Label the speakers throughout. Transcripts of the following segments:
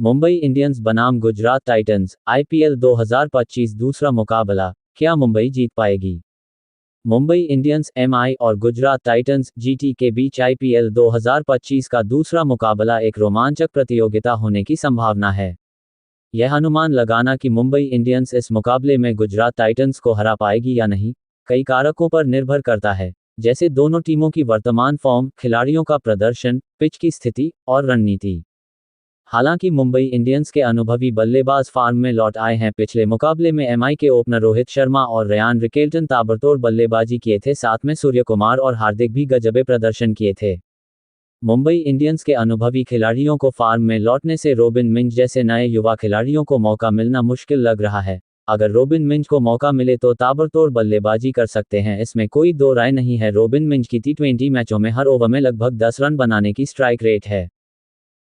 Speaker 1: Mumbai Indians बनाम Gujarat Titans, IPL 2025 दूसरा मुकाबला, क्या मुंबई जीत पाएगी? मुंबई इंडियंस एमआई और गुजरात टाइटंस जीटी के बीच आईपीएल 2025 का दूसरा मुकाबला एक रोमांचक प्रतियोगिता होने की संभावना है। यह अनुमान लगाना कि मुंबई इंडियंस इस मुकाबले में गुजरात टाइटंस को हरा पाएगी या नहीं, कई कारकों पर निर्भर करता है, जैसे दोनों टीमों की वर्तमान फॉर्म, खिलाड़ियों का प्रदर्शन, पिच की स्थिति और रणनीति। हालांकि मुंबई इंडियंस के अनुभवी बल्लेबाज फॉर्म में लौट आए हैं। पिछले मुकाबले में एमआई के ओपनर रोहित शर्मा और रयान रिकेल्टन ताबड़तोड़ बल्लेबाजी किए थे, साथ में सूर्य कुमार और हार्दिक भी गजबे प्रदर्शन किए थे। मुंबई इंडियंस के अनुभवी खिलाड़ियों को फॉर्म में लौटने से रोबिन मिंज जैसे नए युवा खिलाड़ियों को मौका मिलना मुश्किल लग रहा है। अगर रोबिन मिंज को मौका मिले तो ताबड़तोड़ बल्लेबाजी कर सकते हैं, इसमें कोई दो राय नहीं है। रोबिन मिंज की टी20 मैचों में हर ओवर में लगभग 10 रन बनाने की स्ट्राइक रेट है।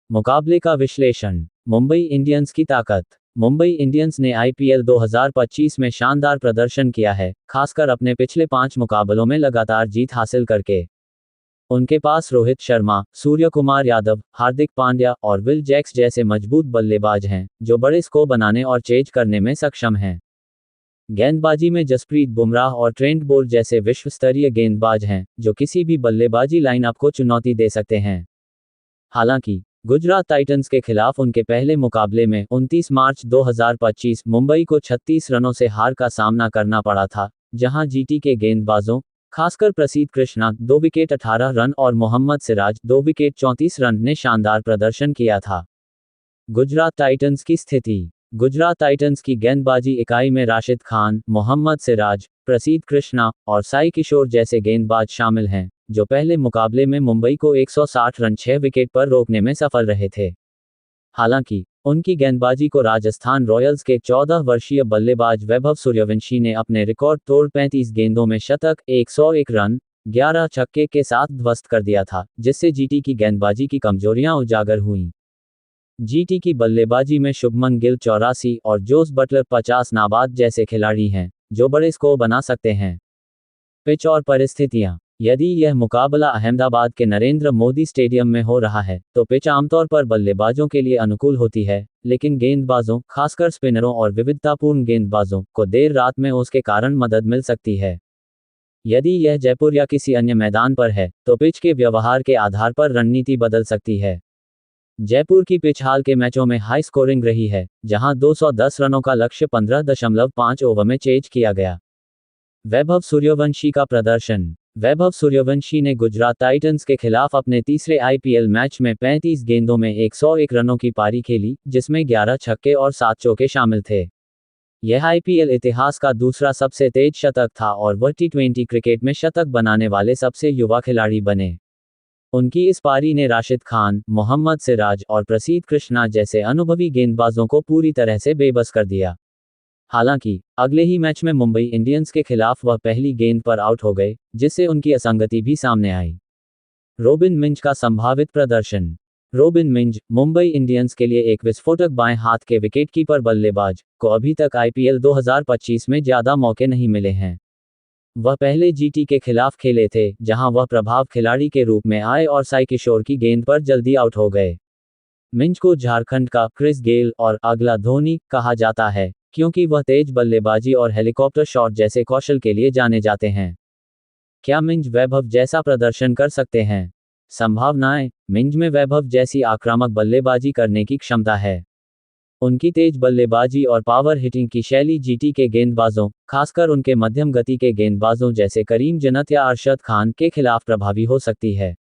Speaker 1: मुकाबले का विश्लेषण। मुंबई इंडियंस की ताकत। मुंबई इंडियंस ने आईपीएल 2025 में शानदार प्रदर्शन किया है, खासकर अपने पिछले 5 मुकाबलों में लगातार जीत हासिल करके। उनके पास रोहित शर्मा, सूर्य कुमार यादव, हार्दिक पांड्या और विल जैक्स जैसे मजबूत बल्लेबाज हैं, जो बड़े स्कोर बनाने और चेज करने में सक्षम हैं। गेंदबाजी में जसप्रीत बुमराह और ट्रेंट बोल्ट जैसे विश्व स्तरीय गेंदबाज हैं, जो किसी भी बल्लेबाजी लाइनअप को चुनौती दे सकते हैं। हालांकि गुजरात टाइटंस के खिलाफ उनके पहले मुकाबले में 29 मार्च 2025 मुंबई को 36 रनों से हार का सामना करना पड़ा था, जहां जीटी के गेंदबाजों, खासकर प्रसीद कृष्णा 2 विकेट 18 रन और मोहम्मद सिराज 2 विकेट 34 रन ने शानदार प्रदर्शन किया था। गुजरात टाइटंस की स्थिति। गुजरात टाइटंस की गेंदबाजी इकाई में राशिद खान, मोहम्मद सिराज, प्रसीद कृष्णा और साई किशोर जैसे गेंदबाज शामिल हैं, जो पहले मुकाबले में मुंबई को 160 रन 6 विकेट पर रोकने में सफल रहे थे। हालांकि उनकी गेंदबाजी को राजस्थान रॉयल्स के 14 वर्षीय बल्लेबाज वैभव सूर्यवंशी ने अपने रिकॉर्ड तोड़ 35 गेंदों में शतक, 101 रन, 11 छक्के के साथ ध्वस्त कर दिया था, जिससे जीटी की गेंदबाजी की कमजोरियां उजागर हुईं। जीटी की बल्लेबाजी में शुभमन गिल 84 और जोस बटलर 50 नाबाद जैसे खिलाड़ी हैं, जो बड़े स्कोर बना सकते हैं। पिच और परिस्थितियां। यदि यह मुकाबला अहमदाबाद के नरेंद्र मोदी स्टेडियम में हो रहा है, तो पिच आमतौर पर बल्लेबाजों के लिए अनुकूल होती है, लेकिन गेंदबाजों, खासकर स्पिनरों और विविधतापूर्ण गेंदबाजों को देर रात में उसके कारण मदद मिल सकती है। यदि यह जयपुर या किसी अन्य मैदान पर है, तो पिच के व्यवहार के आधार पर रणनीति बदल सकती है। जयपुर की पिच हाल के मैचों में हाई स्कोरिंग रही है, जहां 210 रनों का लक्ष्य 15.5 ओवर में चेज किया गया। वैभव सूर्यवंशी का प्रदर्शन। वैभव सूर्यवंशी ने गुजरात टाइटंस के खिलाफ अपने तीसरे आईपीएल मैच में 35 गेंदों में 101 रनों की पारी खेली, जिसमें 11 छक्के और 7 चौके शामिल थे। यह आईपीएल इतिहास का दूसरा सबसे तेज शतक था और वह टी20 क्रिकेट में शतक बनाने वाले सबसे युवा खिलाड़ी बने। उनकी इस पारी ने राशिद खान, मोहम्मद सिराज और प्रसीद कृष्णा जैसे अनुभवी गेंदबाजों को पूरी तरह से बेबस कर दिया। हालांकि अगले ही मैच में मुंबई इंडियंस के खिलाफ वह पहली गेंद पर आउट हो गए, जिससे उनकी असंगति भी सामने आई। रोबिन मिंज का संभावित प्रदर्शन। रोबिन मिंज, मुंबई इंडियंस के लिए एक विस्फोटक बाएं हाथ के विकेटकीपर बल्लेबाज, को अभी तक आईपीएल 2025 में ज्यादा मौके नहीं मिले हैं। वह पहले जीटी के खिलाफ खेले थे, जहां वह प्रभाव खिलाड़ी के रूप में आए और साई किशोर की गेंद पर जल्दी आउट हो गए। मिंज को झारखंड का क्रिस गेल और अगला धोनी कहा जाता है, क्योंकि वह तेज बल्लेबाजी और हेलीकॉप्टर शॉट जैसे कौशल के लिए जाने जाते हैं। क्या मिंज वैभव जैसा प्रदर्शन कर सकते हैं? संभावनाएं। मिंज में वैभव जैसी आक्रामक बल्लेबाजी करने की क्षमता है। उनकी तेज बल्लेबाजी और पावर हिटिंग की शैली जीटी के गेंदबाजों, खासकर उनके मध्यम गति के गेंदबाजों जैसे करीम जन्नत या अरशद खान के खिलाफ प्रभावी हो सकती है।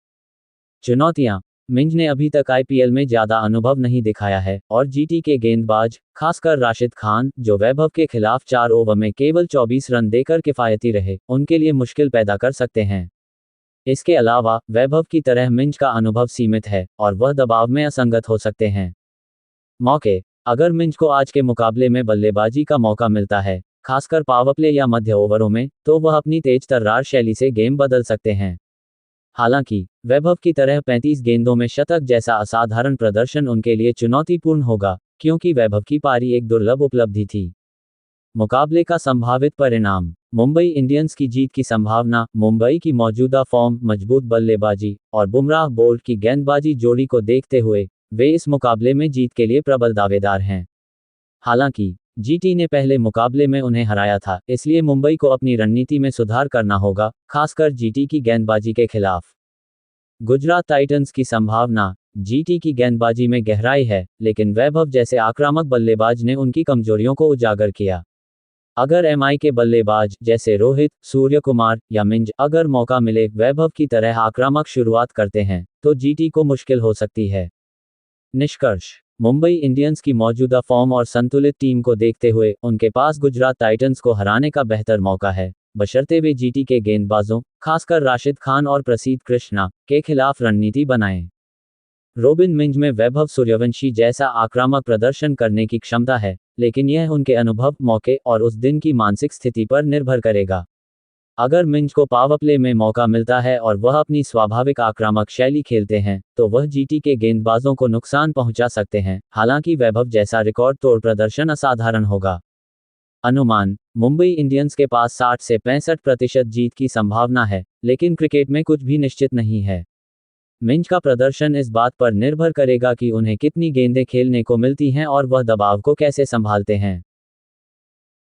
Speaker 1: चुनौतियां। मिंज ने अभी तक आईपीएल में ज्यादा अनुभव नहीं दिखाया है, और जीटी के गेंदबाज, खासकर राशिद खान, जो वैभव के खिलाफ 4 ओवर में केवल 24 रन देकर किफायती रहे, उनके लिए मुश्किल पैदा कर सकते हैं। इसके अलावा वैभव की तरह मिंज का अनुभव सीमित है, और वह दबाव में असंगत हो सकते हैं। मौके। अगर मिंज को आज के मुकाबले में बल्लेबाजी का मौका मिलता है, खासकर पावर प्ले या मध्य ओवरों में, तो वह अपनी तेज तर्रार शैली से गेम बदल सकते हैं। हालांकि वैभव की तरह 35 गेंदों में शतक जैसा असाधारण प्रदर्शन उनके लिए चुनौतीपूर्ण होगा, क्योंकि वैभव की पारी एक दुर्लभ उपलब्धि थी। मुकाबले का संभावित परिणाम। मुंबई इंडियंस की जीत की संभावना। मुंबई की मौजूदा फॉर्म, मजबूत बल्लेबाजी और बुमराह बोल्ट की गेंदबाजी जोड़ी को देखते हुए वे इस मुकाबले में जीत के लिए प्रबल दावेदार हैं। हालांकि जीटी ने पहले मुकाबले में उन्हें हराया था, इसलिए मुंबई को अपनी रणनीति में सुधार करना होगा, खासकर जीटी की गेंदबाजी के खिलाफ। गुजरात टाइटंस की संभावना। जीटी की गेंदबाजी में गहराई है, लेकिन वैभव जैसे आक्रामक बल्लेबाज ने उनकी कमजोरियों को उजागर किया। अगर एमआई के बल्लेबाज जैसे रोहित, सूर्यकुमार या मिंज अगर मौका मिले वैभव की तरह आक्रामक शुरुआत करते हैं, तो जीटी को मुश्किल हो सकती है। निष्कर्ष। मुंबई इंडियंस की मौजूदा फॉर्म और संतुलित टीम को देखते हुए उनके पास गुजरात टाइटंस को हराने का बेहतर मौका है, बशर्ते वे जीटी के गेंदबाजों, खासकर राशिद खान और प्रसीद कृष्णा, के खिलाफ रणनीति बनाएं। रोबिन मिंज में वैभव सूर्यवंशी जैसा आक्रामक प्रदर्शन करने की क्षमता है, लेकिन यह उनके अनुभव, मौके और उस दिन की मानसिक स्थिति पर निर्भर करेगा। अगर मिंज को पावरप्ले में मौका मिलता है और वह अपनी स्वाभाविक आक्रामक शैली खेलते हैं, तो वह जीटी के गेंदबाजों को नुकसान पहुंचा सकते हैं, हालांकि वैभव जैसा रिकॉर्ड तोड़ प्रदर्शन असाधारण होगा। अनुमान। मुंबई इंडियंस के पास 60 से 65% जीत की संभावना है, लेकिन क्रिकेट में कुछ भी निश्चित नहीं है। मिंज का प्रदर्शन इस बात पर निर्भर करेगा कि उन्हें कितनी गेंदें खेलने को मिलती हैं और वह दबाव को कैसे संभालते हैं।